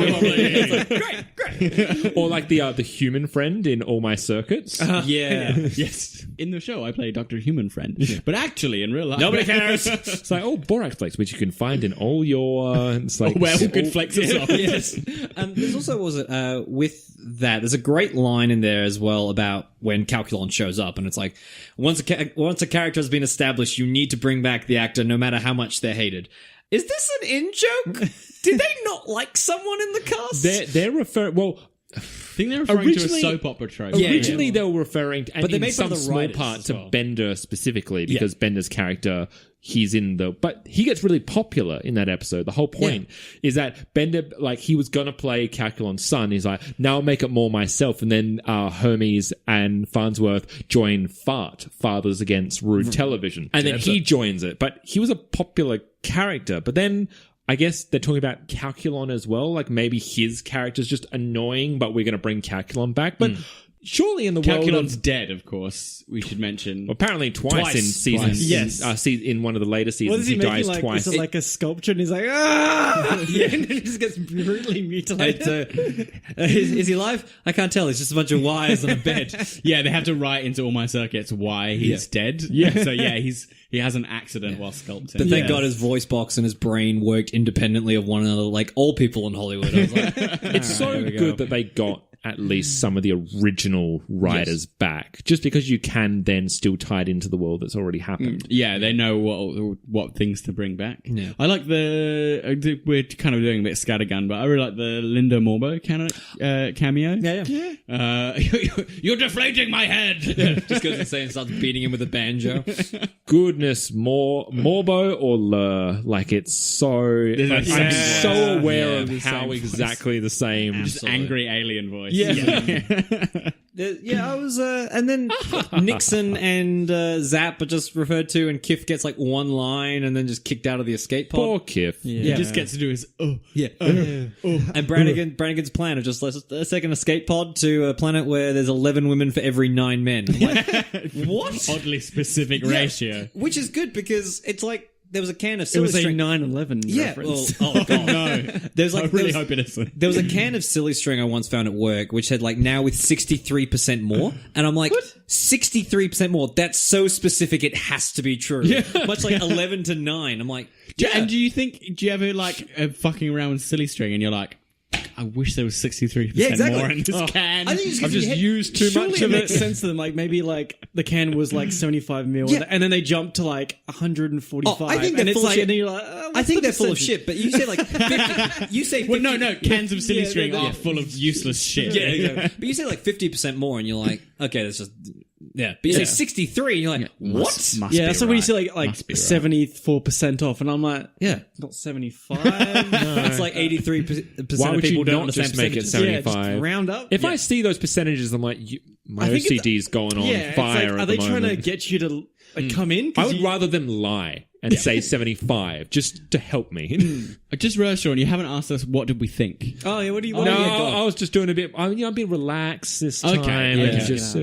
S5: great.
S2: Or like the human friend in All My Circuits.
S5: Yeah.
S4: Yes. In the show, I play Dr. Human Friend. But actually, in real life...
S5: Nobody cares.
S2: It's like, Borax flakes, which you can find in all your... it's like,
S4: Where all good flakes are sold.
S5: Yes. There's also, with that, there's a great line in there as well about when Calculon shows up, and it's like, once a character has been established, you need to bring back the actor no matter how much they're hated. Is this an in-joke? Did they not like someone in the cast?
S2: They're referring... Well...
S4: I think they're referring to a
S2: Originally-
S4: soap opera trope.
S2: Originally, they were referring to, and
S5: But they
S2: in
S5: made fun
S2: some
S5: of the
S2: small
S5: writers
S2: part
S5: as
S2: to
S5: well.
S2: Bender specifically, because Bender's character, he's in the... But he gets really popular in that episode. The whole point is that Bender, like, he was going to play Calculon's son. He's like, now I'll make it more myself. And then Hermes and Farnsworth join Fathers Against Rude Television. And then he joins it. But he was a popular character. But then... I guess they're talking about Calculon as well. Like, maybe his character's just annoying, but we're going to bring Calculon back. But surely in the world
S4: Calculon's
S2: of...
S4: dead, of course, we should mention.
S2: Apparently twice in season...
S3: Yes.
S2: In one of the later
S3: What
S2: seasons,
S3: is
S2: he
S3: he
S2: dies
S3: making?
S2: twice.
S3: Is it like a sculpture? And he's like, ah! And then he just gets brutally mutilated.
S5: Is he alive? I can't tell. It's just a bunch of wires on a bed.
S4: Yeah, they have to write into All My Circuits why he's dead. Yeah. So yeah, he has an accident while sculpting.
S5: But thank God his voice box and his brain worked independently of one another, like all people in Hollywood. I was like,
S2: It's so good that they got at least some of the original writers back, just because you can then still tie it into the world that's already happened.
S4: Yeah, they know what things to bring back. Yeah. I like we're kind of doing a bit scattergun, but I really like the Linda Morbo cameo.
S5: yeah.
S4: You're deflating my head.
S5: Just goes insane and starts beating him with a banjo.
S2: Goodness, Morbo or Lur, like it's so... I'm so aware of how exactly the same...
S4: Just angry alien voice.
S5: I was, and then Nixon and Zap are just referred to, and Kif gets like one line and then just kicked out of the escape pod.
S2: Poor Kif.
S4: He just gets to do his
S5: And Brannigan's plan of just let's a second escape pod to a planet where there's 11 women for every 9 men. I'm like, what?
S4: oddly specific ratio.
S5: Which is good because it's like there was a can of
S3: It
S5: silly
S3: was a
S5: string.
S3: 9/11
S5: Yeah, well,
S3: reference.
S5: oh god,
S4: No,
S5: There's like
S4: I really
S5: there was-
S4: hope it isn't.
S5: There was a can of silly string I once found at work, which had like now with 63% more, and I'm like, 63% more. That's so specific, it has to be true. Much like 11 to 9. I'm like,
S4: And do you ever like fucking around with silly string and you're like, I wish there was 63%
S5: Yeah, exactly.
S4: more in this can.
S5: I think it's 'cause
S2: I've just
S5: you had-
S2: used too
S3: Surely
S2: much
S3: it
S2: of
S3: makes
S2: it.
S3: sense to them. Like maybe like the can was like 75 mil,
S5: Yeah.
S3: and then they jumped to like 145.
S5: Oh, I think they're
S3: and it's
S5: full of
S3: like,
S5: shit.
S3: and then you're like,
S5: I think they're full of shit, but you say like 50, you say 50,
S4: Well, no, cans of silly
S3: Yeah,
S4: string
S3: yeah,
S4: are
S3: yeah.
S4: full of useless shit.
S5: Yeah, exactly. But you say like 50% more, and you're like, okay, that's just But you say 63, and you're like, what?
S4: Must
S3: yeah,
S4: be
S3: that's like when you
S4: right.
S3: see like
S4: Must be right.
S3: 74% off, and I'm like,
S5: Yeah.
S3: not 75.
S5: It's like 83%
S2: Why
S5: of
S2: would
S5: people
S2: you
S5: don't
S2: not
S5: understand
S2: just make it
S5: percentages.
S2: 75?
S3: Yeah, just round up.
S2: If I see those percentages, I'm like, my
S3: I think it's-
S2: OCD's going on
S3: yeah,
S2: fire
S3: it's like,
S2: at
S3: are they
S2: the
S3: trying to
S2: moment.
S3: get you to like come in? 'Cause
S2: I would
S3: you-
S2: rather them lie and say 75 just to help me.
S4: I just realized, Sean, you haven't asked us what did we think.
S3: Oh yeah, what do you?
S2: No,
S3: What do you got?
S2: I was just doing a bit. I'm a bit relaxed this time.
S4: Okay,
S2: and
S4: yeah.
S2: just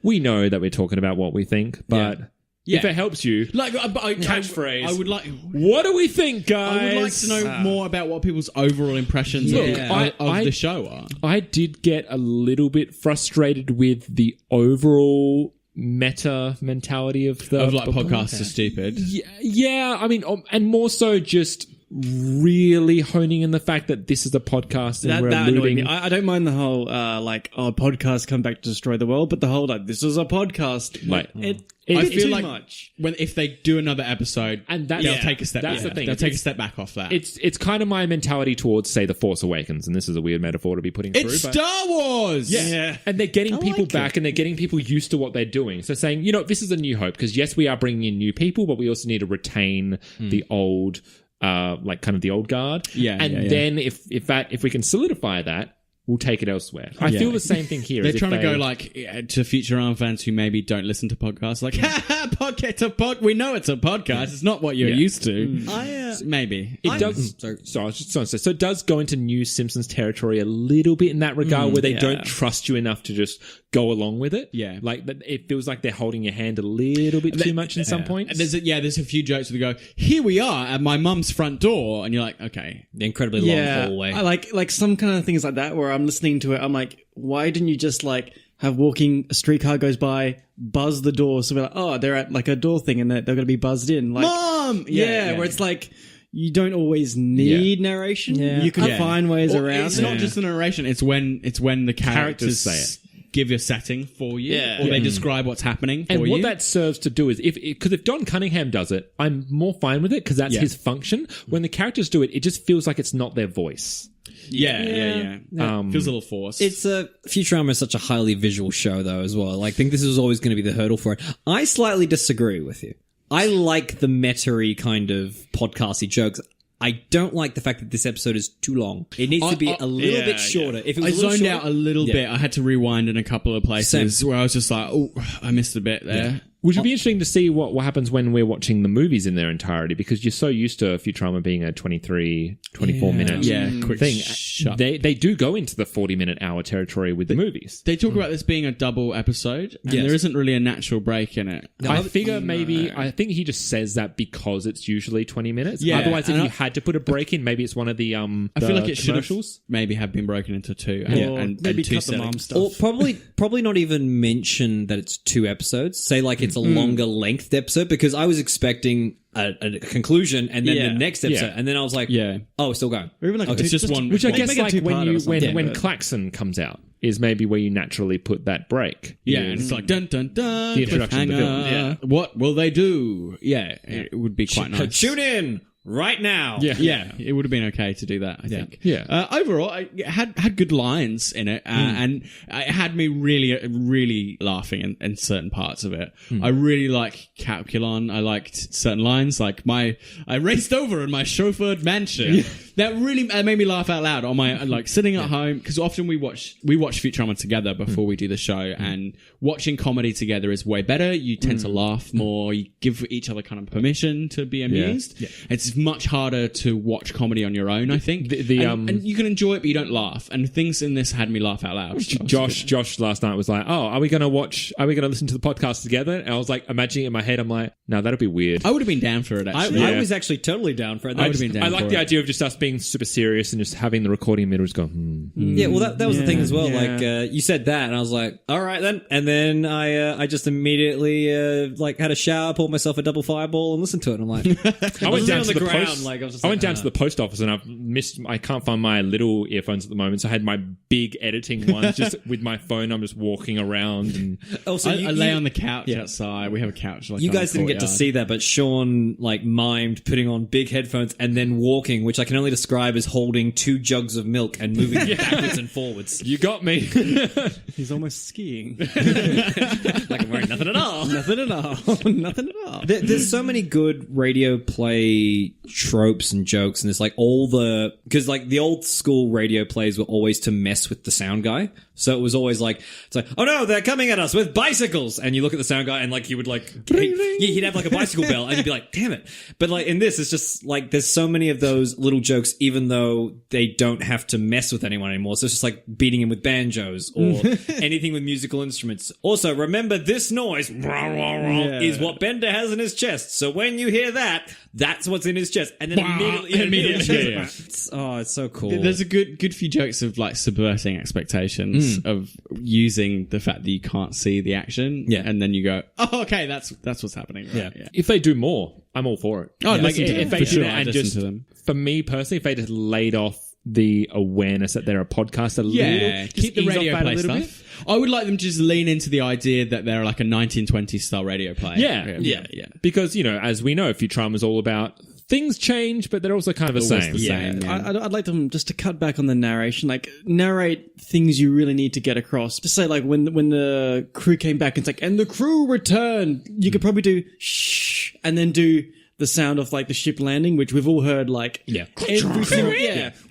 S2: we know that we're talking about what we think, but
S4: Yeah.
S2: if it helps you,
S4: Like,
S2: Catchphrase.
S4: I would like.
S2: what do we think, guys?
S4: I would like to know more about what people's overall impressions
S2: Look,
S4: of the show are.
S2: I did get a little bit frustrated with the overall meta mentality of the
S4: Of like podcasts are stupid.
S2: Yeah, I mean, and more so just really honing in the fact that this is a podcast and we're
S3: That annoyed
S2: alluding.
S3: me. I don't mind the whole like, oh, podcasts come back to destroy the world, but the whole like, this is a podcast.
S2: Like,
S3: I
S2: I
S3: feel
S2: feel
S3: too
S2: like
S3: much.
S4: If they do another episode,
S2: And that's-
S4: they'll
S2: yeah,
S4: take a step.
S2: that's
S4: back.
S2: the thing.
S4: They'll take a
S2: It's-
S4: step back off that.
S2: It's kind of my mentality towards, say, The Force Awakens, and this is a weird metaphor to be putting through.
S4: It's
S2: but
S4: Star Wars.
S3: Yeah.
S2: and they're getting people
S3: like
S2: back and they're getting people used to what they're doing. So saying, this is a new hope, because yes, we are bringing in new people, but we also need to retain the old, like kind of the old guard.
S4: Yeah,
S2: and
S4: yeah, yeah.
S2: then if we can solidify that, we'll take it elsewhere. I feel the same thing here.
S4: They're
S2: as if
S4: trying to
S2: they-
S4: go like to Futurama fans who maybe don't listen to podcasts, like, podcast a pod. We know it's a podcast. It's not what you're used to. Maybe
S2: It does. So I was just going to say, so it does go into new Simpsons territory a little bit in that regard, where they don't trust you enough to just go along with it.
S4: Yeah.
S2: like it feels like they're holding your hand a little bit too much in some points.
S4: There's a few jokes where they go, "Here we are at my mum's front door," and you're like, "Okay,
S5: The incredibly long hallway.
S3: I like some kind of things like that where I'm listening to it. I'm like, why didn't you just like have a streetcar goes by, buzz the door, so we're like, oh, they're at like a door thing and they're going to be buzzed in. Like,
S4: Mom!"
S3: yeah, where it's like you don't always need narration.
S5: Yeah.
S3: You can find ways
S4: Well,
S3: around.
S4: It's
S3: it.
S4: not just the narration. It's when the characters
S2: say it.
S4: give a setting for you,
S3: Yeah.
S4: or they describe what's happening for
S2: and
S4: you.
S2: what that serves to do is, because if Don Cunningham does it, I'm more fine with it because that's his function. When the characters do it, it just feels like it's not their voice.
S4: Yeah. Feels a little forced.
S5: It's Futurama is such a highly visual show, though, as well. Like, I think this is always going to be the hurdle for it. I slightly disagree with you. I like the meta-y kind of podcasty jokes. I don't like the fact that this episode is too long. It needs to be a little bit shorter. If it was
S4: I
S5: a little
S4: zoned
S5: shorter,
S4: out a little bit. I had to rewind in a couple of places where I was just like, "Oh, I missed a bit there."
S2: Which would be interesting to see what happens when we're watching the movies in their entirety, because you're so used to Futurama being a 23, 24 minute
S4: quick
S2: thing.
S4: shut.
S2: They do go into the 40-minute hour territory with the movies.
S4: They talk about this being a double episode, and there isn't really a natural break in it.
S2: I figure I think he just says that because it's usually 20 minutes.
S4: Yeah,
S2: Otherwise, if
S4: and
S2: you had to put a break in, maybe it's one of the
S4: I feel like it should have
S2: commercials.
S4: maybe have been broken into two,
S3: Or
S4: and
S3: maybe
S4: two
S3: cut the mom
S4: settings.
S3: stuff.
S5: Or probably not even mention that it's 2 episodes. Say like it's a longer length episode, because I was expecting a conclusion and then the next episode, and then I was like, oh, it's still going.
S3: Or even like
S4: It's just one.
S2: Which I
S3: Make
S2: guess
S3: it
S2: like
S3: two-parter or something,
S2: when
S3: but-
S2: Klaxon comes out is maybe where you naturally put that break.
S4: Yeah, and it's like dun dun dun.
S2: The introduction of the film.
S4: cliffhanger. What will they do? Yeah, it would be quite nice.
S5: Tune in right now.
S4: Yeah, it would have been okay to do that, I think.
S2: Yeah.
S4: Overall, it had good lines in it, and it had me really, really laughing in certain parts of it. I really like Calculon. I liked certain lines, like I raced over in my chauffeured mansion. That really made me laugh out loud on my sitting at home, because often we watch Futurama together before we do the show, and watching comedy together is way better. You tend to laugh more. You give each other kind of permission to be amused. It's much harder to watch comedy on your own, I think. And you can enjoy it, but you don't laugh. And things in this had me laugh out loud.
S2: Josh last night was like, "Oh, are we going to listen to the podcast together?" And I was like, imagining it in my head, I'm like, "No, that'd be weird."
S4: I would have been down for it, actually.
S5: I was actually totally down for it.
S4: I would have been down
S2: I like
S4: for
S2: the
S4: it.
S2: idea of just us being super serious and just having the recording in the middle just go,
S5: Yeah, well, that was the thing as well.
S3: Yeah.
S5: Like, you said that, and I was like, all right then. And then I just immediately like had a shower, poured myself a double fireball, and listened to it. And I'm like,
S2: I went down
S5: on
S2: to
S5: the
S2: the
S5: ground.
S2: post.
S5: Like, I was just
S2: I
S5: like,
S2: went down to the post office and I can't find my little earphones at the moment, so I had my big editing ones just with my phone. I'm just walking around and
S5: Also,
S4: I lay on the couch outside. We have a couch. Like,
S5: you
S4: on the
S5: guys didn't get to
S4: courtyard.
S5: see that, but Sean like mimed putting on big headphones and then walking, which I can only describe as holding 2 jugs of milk and moving backwards and forwards.
S2: you got me.
S3: He's almost skiing.
S5: Like I'm wearing nothing at all.
S3: Nothing at all. Nothing at all.
S5: There's so many good radio play tropes and jokes, and it's like because like the old school radio plays were always to mess with the sound guy. So it was always like, it's like, oh no, they're coming at us with bicycles. And you look at the sound guy and like he would like, he'd have like a bicycle bell and you'd be like, damn it. But like in this, it's just like, there's so many of those little jokes, even though they don't have to mess with anyone anymore. So it's just like beating him with banjos or anything with musical instruments. Also, remember this noise is what Bender has in his chest. So when you hear that, that's what's in his chest. And then immediately it's so cool.
S4: There's a good few jokes of like subverting expectations of using the fact that you can't see the action, and then you go, "Oh, okay, that's what's happening." Right? Yeah.
S2: If they do more, I'm all for it.
S4: Oh, I'd
S2: like
S4: listen to
S2: if
S4: them.
S2: they
S4: For
S2: did
S4: sure,
S2: it
S4: I'd
S2: and
S4: listen
S2: just
S4: to them.
S2: for me personally, if they just laid off the awareness that they're a podcast a little,
S4: Keep
S2: just
S4: the
S2: ease off
S4: radio
S2: that
S4: play
S2: a little
S4: stuff. I would like them to just lean into the idea that they're like a 1920s style radio play.
S2: Yeah. Because as we know, Futurama is all about things change, but they're also kind of the same.
S3: I'd like them just to cut back on the narration, like narrate things you really need to get across. Just say like when the crew came back, it's like, and the crew returned. You could probably do shh, and then do the sound of like the ship landing, which we've all heard like every single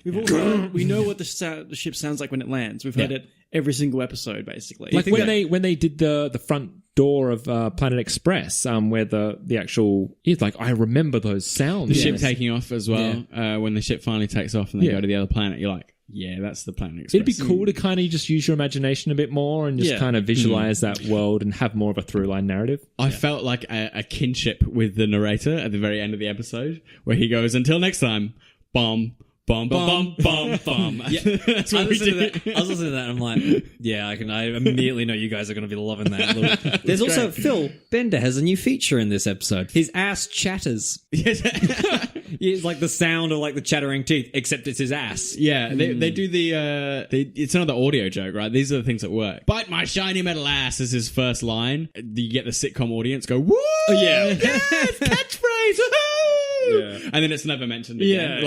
S3: we've all heard, we know what the ship sounds like when it lands. We've heard it every single episode basically.
S2: Like when they did the front door of Planet Express, where the actual is like, I remember those sounds.
S4: The ship taking off as well. When the ship finally takes off and they go to the other planet, you're like, yeah, that's the Planet Express.
S2: It'd be cool to kind of just use your imagination a bit more and just kind of visualize that world and have more of a through-line narrative.
S4: I felt like a kinship with the narrator at the very end of the episode, where he goes, "Until next time, bomb." Bum, bum, bum, bum, bum.
S5: Yeah.
S4: That's what we do.
S5: I was listening to that and I'm like, I immediately know you guys are going to be loving that. There's also, Phil, Bender has a new feature in this episode. His ass chatters. It's like the sound of like the chattering teeth, except it's his ass.
S4: Yeah, they do it's another audio joke, right? These are the things that work. "Bite my shiny metal ass" is his first line. You get the sitcom audience go, "Woo!
S5: Yeah.
S4: Yes, catchphrase! Woohoo!" And then it's never mentioned again.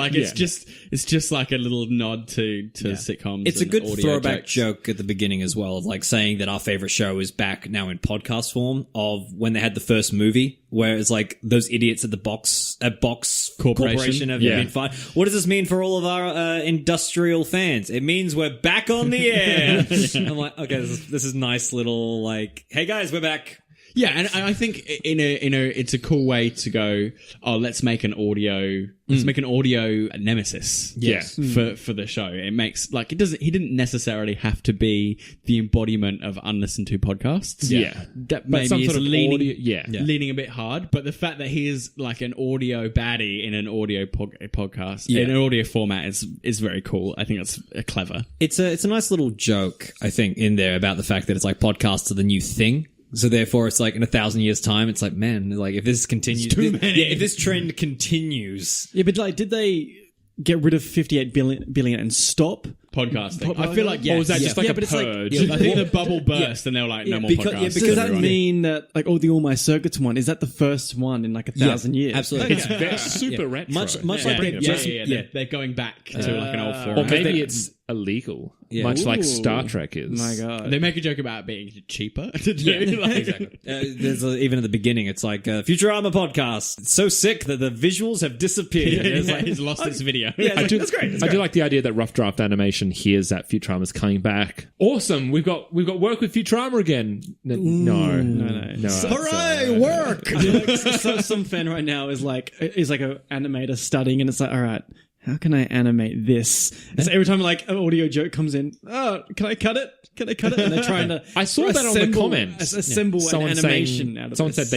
S4: It's just like a little nod to sitcoms.
S5: It's a
S4: and
S5: good
S4: audio
S5: throwback
S4: jokes.
S5: joke at the beginning as well, of like saying that our favorite show is back now in podcast form, of when they had the first movie, where it's like those idiots at the Box Corporation have been fired. What does this mean for all of our industrial fans? It means we're back on the air. I'm like, okay, this is nice little like, hey guys, we're back.
S4: Yeah, and I think it's a cool way to go, oh, let's make an audio nemesis. For the show. It makes like he didn't necessarily have to be the embodiment of unlistened to podcasts. That maybe
S2: some
S4: is
S2: sort of
S4: leaning a bit hard, but the fact that he is like an audio baddie in an audio podcast in an audio format is very cool. I think that's clever.
S5: It's a nice little joke, I think, in there about the fact that it's like podcasts are the new thing. So therefore, it's like in 1,000 years' time, it's like, man, like if this continues, if this trend continues,
S3: but like, did they get rid of 58 billion and stop
S4: podcasting? I feel like
S2: Or was that just like a
S3: but it's like-
S2: purge?
S4: I think the bubble burst and they were like, no more podcasts.
S3: Does that mean that like the All My Circuits one, is that the first one in like 1,000 years?
S5: Absolutely.
S2: It's very super retro.
S5: Much like
S4: they're going back to like an old
S2: or
S4: format.
S2: maybe it's illegal, much like Star Trek is.
S3: My God.
S4: They make a joke about being cheaper to do.
S5: Exactly. There's even at the beginning, it's like Futurama Podcast. It's so sick that the visuals have disappeared. It's like,
S4: he's lost its video.
S5: yeah, that's great.
S2: I do like the idea that rough draft animation station hears that Futurama's coming back. Awesome, we've got work with Futurama again. No.
S5: Hooray, work!
S3: Some fan right now is like an animator studying, and it's like, all right, how can I animate this? And so every time like an audio joke comes in, can I cut it? And they're trying to.
S2: I saw that on the comments.
S3: Assemble an animation out of
S2: someone
S3: this.
S2: said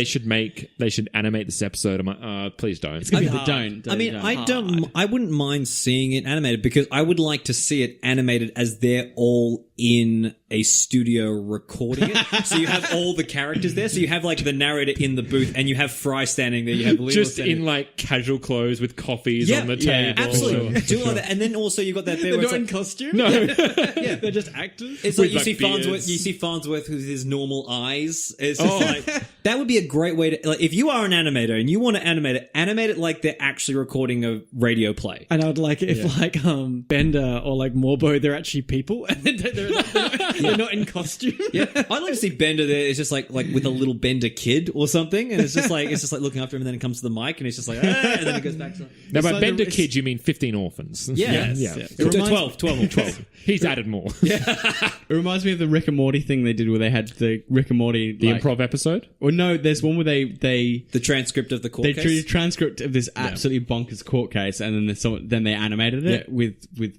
S2: they should animate this episode. I'm like, please don't.
S4: It's gonna be hard.
S5: I wouldn't mind seeing it animated because I would like to see it animated as they're all in a studio recording it. So you have all the characters there. So you have like the narrator in the booth, and you have Fry standing there. You have Leo
S2: just
S5: standing
S2: in like casual clothes with coffees on the table.
S5: Absolutely. Do it like that. And then also you got that there where
S3: They're
S5: it's
S3: not
S5: like,
S3: in costume.
S2: No,
S3: Yeah, they're just actors.
S5: it's like
S2: With,
S5: you
S2: like,
S5: see Farnsworth.
S2: beards.
S5: You see Farnsworth with his normal eyes. It's just like that would be a great way to. Like, if you are an animator and you want to animate it like they're actually recording a radio play.
S3: And I would like it if like Bender or like Morbo, they're actually people, and they're not in costume.
S5: Yeah, I'd like to see Bender there. It's just like with a little Bender kid or something, and it's just like looking after him, and then it comes to the mic, and it's just like, and then it goes back to.
S2: now by
S3: like
S2: Bender Kids, you mean 15 orphans?
S5: Yeah. 12.
S2: He's added more.
S4: It reminds me of the Rick and Morty thing they did where they had the Rick and Morty
S2: The improv episode.
S4: Or no, there's one where they
S5: The transcript of the court
S4: they
S5: case.
S4: drew a transcript of this absolutely bonkers court case, and then they animated it with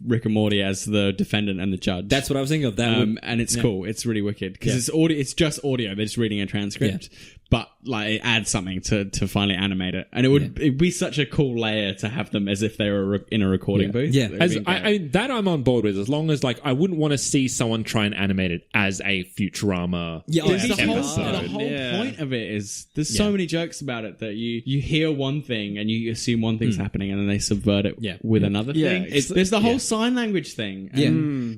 S4: Rick and Morty as the defendant and the judge.
S5: That's what I was thinking of. That would,
S4: and it's cool. It's really wicked because it's audio. It's just audio. They're just reading a transcript, but like it adds something to finally animate it, and it'd be such a cool layer to have them as if they were in a recording booth.
S5: Yeah.
S2: That I'm on board with, as long as like I wouldn't want to see someone try and animate it as a Futurama.
S5: Yeah,
S4: The whole point of it is there's so many jokes about it that you hear one thing and you assume one thing's happening, and then they subvert it with another thing. There's the whole sign language thing.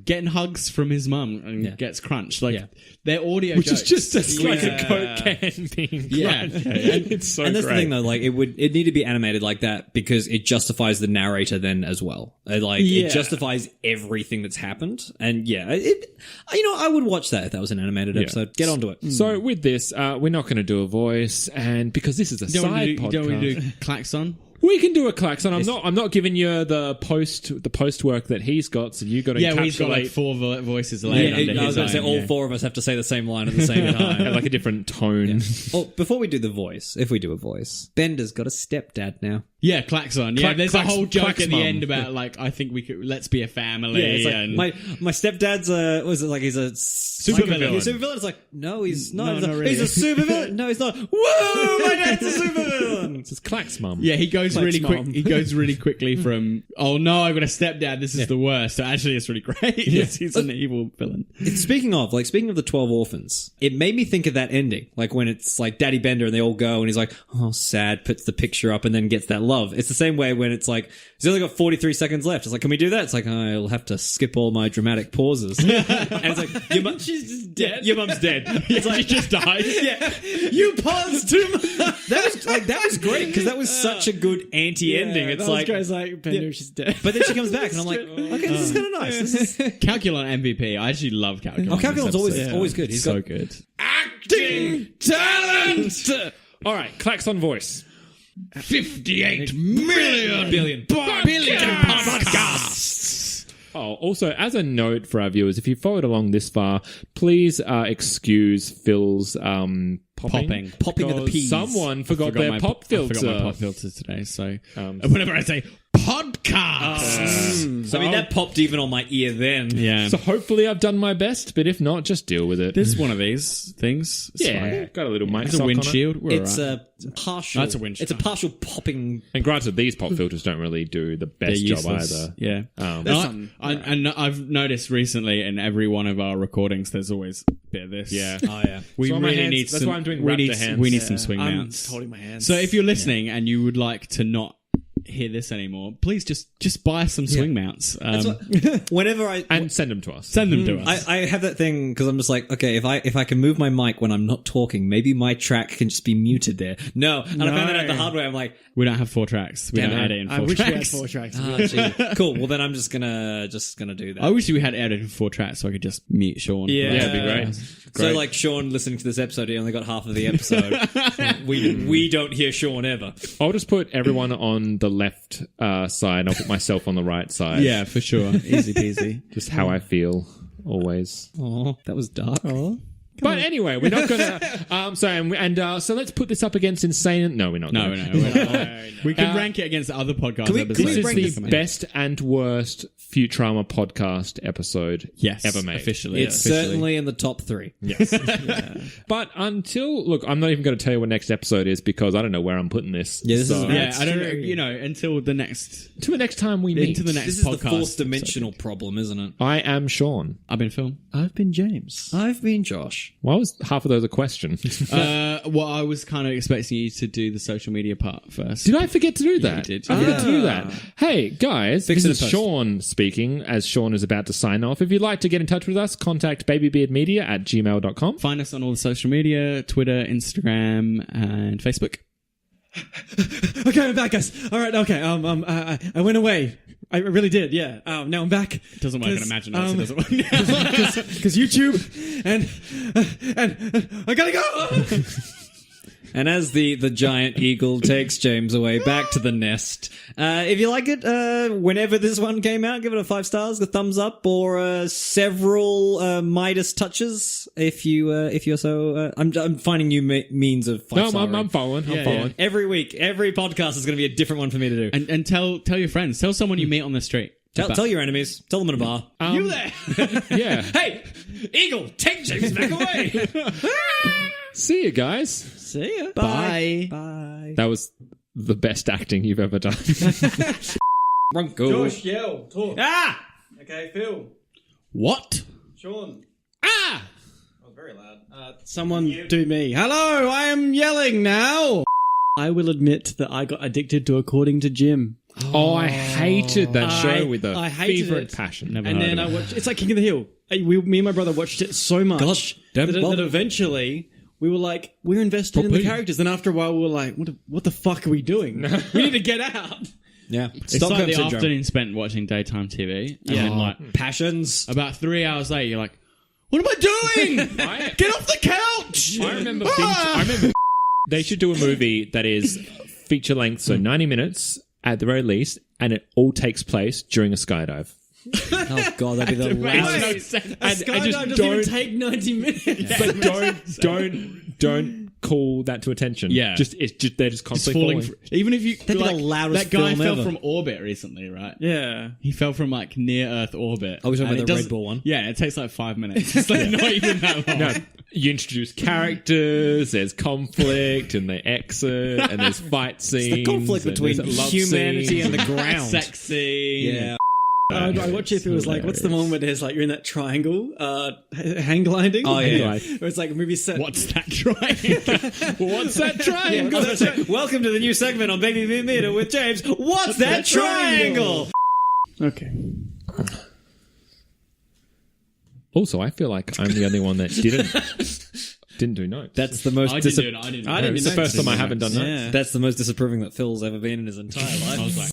S4: Getting hugs from his mum and gets crunched. Like their audio
S2: Which
S4: jokes.
S2: is just like a Coke can being crunched. It's so
S5: and that's
S2: great.
S5: the thing, though. Like, it need to be animated like that because it justifies the narrator then as well. It justifies everything that's happened. And I would watch that if that was an animated episode. Get onto it.
S2: So with this, we're not going to do a voice, and because this is a side podcast,
S4: don't we do klaxon?
S2: we can do a klaxon. I'm not giving you the post work that he's got, so you got to encapsulate.
S4: He's got like 4 voices laid under his
S5: I was going to say
S4: own,
S5: all 4 of us have to say the same line at the same time.
S2: like a different tone.
S5: Oh, before we do the voice, if we do a voice, Bender's got a stepdad now.
S4: Yeah, klaxon. Yeah, there's a whole joke at the
S2: Klaxmum.
S4: end about like I think we could let's be a family.
S5: Yeah, it's like,
S4: and
S5: my stepdad's he's a
S2: Supervillain.
S5: He's a supervillain. It's like, no, he's not.
S4: No,
S5: He's,
S4: not
S5: a,
S4: really.
S5: he's a supervillain. No, he's not. Whoa, my dad's a supervillain.
S2: It's Klaxmum.
S4: yeah, he goes really quick.
S3: Mom.
S4: He goes really quickly from oh no, I've got a stepdad. This is the worst. So actually, it's really great. He's an evil villain.
S5: Speaking of the 12 orphans, it made me think of that ending, like when it's like Daddy Bender and they all go, and he's like, oh, sad, puts the picture up, and then gets that love. It's the same way when it's like he's only got 43 seconds left. It's like, can we do that? It's like, I'll have to skip all my dramatic pauses. And it's like, your mum, she's just dead. Your mum's dead. It's like,
S4: She just died.
S5: yeah, you paused too much. That was great because that was such a good anti-ending. It's like,
S3: guy's like, Bender, she's dead.
S5: but then she comes back, and I'm like, okay, this is kind of nice. This is,
S4: Calculon MVP. I actually love Calculon.
S5: oh, Calculon's
S4: This
S5: always
S4: episode.
S5: good. He's
S4: so
S5: got
S4: good.
S2: Acting talent. All right, klaxon voice.
S4: 58 billion
S2: podcasts. Oh, also, as a note for our viewers, if you followed along this far, please excuse Phil's popping
S5: Popping of the peas.
S2: Someone forgot their
S4: my
S2: pop filter.
S4: I forgot my pop filter today. So whenever I say podcast,
S5: I mean, that popped even on my ear then.
S4: yeah,
S2: So hopefully I've done my best, but if not, just deal with it.
S4: there's one of these things. It's fine.
S2: Got a little mic
S4: It's a
S2: sock on it.
S4: windshield. We're
S5: It's
S4: all right.
S5: a partial.
S4: That's a winch.
S5: It's a partial popping.
S2: And granted, these pop filters don't really do the
S4: They're
S2: best job
S4: useless.
S2: either.
S4: Yeah. And I've noticed recently in every one of our recordings, there's always a bit of this.
S2: Yeah.
S5: Oh yeah.
S4: We
S2: So on my
S4: really
S2: hands,
S4: need
S2: that's
S4: some,
S2: why I'm doing
S4: we
S2: raptor
S4: need,
S2: hands.
S4: We need some swing
S3: I'm
S4: mounts.
S3: holding my hands.
S4: So if you're listening and you would like to not hear this anymore, please just buy some swing mounts.
S5: Whenever I
S2: And send them to us.
S4: Send them to us.
S5: I have that thing because I'm just like, okay, if I can move my mic when I'm not talking, maybe my track can just be muted there. No, and I found that out the hard way. I'm like,
S4: we don't have 4 tracks. We
S5: Damn
S4: don't
S5: it.
S4: edit in 4
S3: I wish we had
S4: tracks.
S3: 4 tracks.
S5: gee. Cool. Well, then I'm just gonna do that.
S4: I wish we had edited 4 tracks so I could just mute Sean.
S3: Yeah.
S2: Yeah, it'd be great.
S5: So like Sean listening to this episode, he only got half of the episode. we don't hear Sean ever.
S2: I'll just put everyone on the left side. I'll put myself on the right side.
S4: Yeah, for sure. Easy peasy.
S2: Just how I feel always.
S5: Oh, that was dark.
S2: But anyway, we're not gonna. So let's put this up against Insane. No, we're not.
S4: No. We can rank it against other podcasts.
S2: This is the best and worst Futurama podcast episode ever made.
S4: Officially.
S5: It's certainly in the top 3.
S2: Yes. But look, I'm not even going to tell you what next episode is because I don't know where I'm putting this.
S5: Yeah, this is
S4: I don't know. Until the next.
S2: To the next time we meet.
S4: Into the next
S5: This is
S4: podcast.
S5: the fourth dimensional problem, isn't it?
S2: I am Sean.
S4: I've been Phil.
S3: I've been James.
S5: I've been Josh.
S2: Why was half of those a question?
S4: Well, I was kind of expecting you to do the social media part first.
S2: Did I forget to do that?
S4: you did.
S2: I forget to do that. Hey, guys,
S5: Fix
S2: this
S5: it
S2: is
S5: in post.
S2: Sean speaking as Sean is about to sign off. If you'd like to get in touch with us, contact babybeardmedia@gmail.com.
S4: Find us on all the social media, Twitter, Instagram, and Facebook.
S3: Okay, I'm back, guys. All right, okay. I went away. I really did, yeah. Now I'm back.
S4: It doesn't work on Imagine Us. It doesn't work.
S3: Because YouTube and I gotta go.
S5: And as the giant eagle takes James away back to the nest, if you like it, whenever this one came out, give it a 5 stars, a thumbs up, or several Midas touches. If you're so, I'm finding new means of 5
S2: No, I'm following. I'm following.
S5: Every week, every podcast is going to be a different one for me to do.
S4: And tell your friends. Tell someone you meet on the street.
S5: Tell your enemies. Tell them in a bar.
S2: You there? Yeah.
S5: Hey, eagle, take James back away.
S2: See you guys.
S3: See ya.
S4: Bye.
S3: Bye.
S2: That was the best acting you've ever done.
S5: Bronco.
S3: Josh, yell, talk.
S5: Ah!
S3: Okay, Phil.
S4: What?
S3: Sean.
S5: Ah!
S3: That was very loud. Someone do me. Hello, I am yelling now. I will admit that I got addicted to According to Jim.
S2: Oh, I hated that show with a
S3: I hated
S2: fever
S3: it.
S2: passion.
S3: And then I watched. It's like King of the Hill. Me and my brother watched it so much
S5: Gosh, don't
S3: that
S5: bother.
S3: eventually we were like, we're invested in the characters. Then after a while, we were like, what the fuck are we doing? We need to get out.
S5: Yeah.
S4: It's like the afternoon spent watching daytime TV. And then, like,
S5: Passions.
S4: about 3 hours later, you're like, what am I doing? Get off the couch!
S2: I remember they should do a movie that is feature length, so 90 minutes at the very least, and it all takes place during a skydive.
S5: Oh god, that'd be the loudest.
S3: A skydive doesn't even take 90 minutes.
S2: But don't call that to attention.
S4: Yeah.
S2: They're just constantly falling.
S4: Even if you
S5: That'd be the loudest
S4: that guy
S5: film
S4: fell
S5: ever.
S4: from orbit recently, right?
S3: Yeah.
S4: He fell from like near Earth orbit.
S5: Oh, we're talking
S4: And
S5: about
S4: it
S5: the Red
S4: doesn't-
S5: Bull one?
S4: Yeah, it takes like 5 minutes. It's like not even that long.
S2: No, you introduce characters, there's conflict, and they exit, and there's fight scenes.
S5: The conflict
S2: and
S5: between
S2: there's a love
S5: humanity
S2: scene.
S5: and the ground.
S4: Sex scene.
S5: Yeah.
S3: I watch it if it was like, what's the one where there's like, you're in that triangle, hang gliding?
S5: Oh, yeah.
S3: Where it's like a movie set.
S4: What's that triangle?
S2: What's that triangle?
S5: Welcome to the new segment on Baby Beard Media with James. What's that triangle?
S3: Okay.
S2: Also, I feel like I'm the only one that didn't do notes.
S5: That's the most.
S4: I didn't do it.
S2: It's the first time I haven't done notes.
S3: Yeah.
S5: That's the most disapproving that Phil's ever been in his entire life.
S4: I was like,